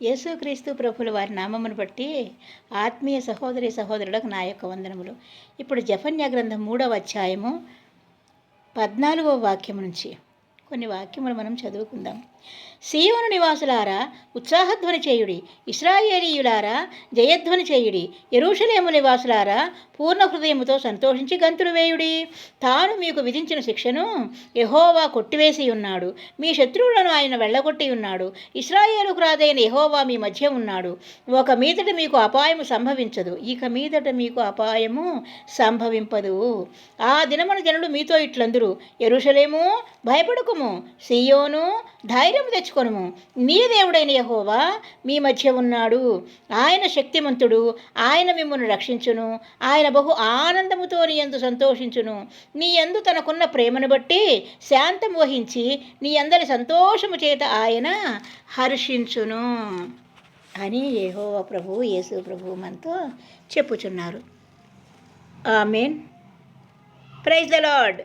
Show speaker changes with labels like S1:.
S1: యేసుక్రీస్తు ప్రభుల వారి నామమును బట్టి ఆత్మీయ సహోదరి సహోదరులకు నా యొక్క వందనములు. ఇప్పుడు జెఫన్యా గ్రంథం 3వ అధ్యాయము 14వ వాక్యం నుంచి కొన్ని వాక్యములు మనం చదువుకుందాం. సీయోను నివాసులారా ఉత్సాహధ్వని చేయుడి, ఇశ్రాయేలీయులారా జయధ్వని చేయుడి, యెరూషలేము నివాసులారా పూర్ణ హృదయముతో సంతోషించి గంతులు వేయుడి. తాను మీకు విధించిన శిక్షను యెహోవా కొట్టివేసి ఉన్నాడు, మీ శత్రువులను ఆయన వెళ్ళగొట్టి ఉన్నాడు. ఇశ్రాయేలుకు రాజైన యెహోవా మీ మధ్య ఉన్నాడు. ఒక మీదట మీకు అపాయము సంభవించదు, ఇక మీదట మీకు అపాయము సంభవింపదు. ఆ దినమున జనులు మీతో ఇట్లందురు, యెరూషలేము భయపడకుము, సీయోను ధైర్యం తెచ్చుకొనుము, నీ దేవుడైన యెహోవా మీ మధ్య ఉన్నాడు. ఆయన శక్తిమంతుడు, ఆయన మిమ్మల్ని రక్షించును. ఆయన బహు ఆనందముతో నీ యందు సంతోషించును. నీ యందు తనకున్న ప్రేమను బట్టి శాంతం వహించి నీ అందరి సంతోషము చేత ఆయన హర్షించును అని యెహోవా ప్రభువు యేసు ప్రభువు మనతో చెప్పుచున్నారు. ఆమేన్. Praise the lord.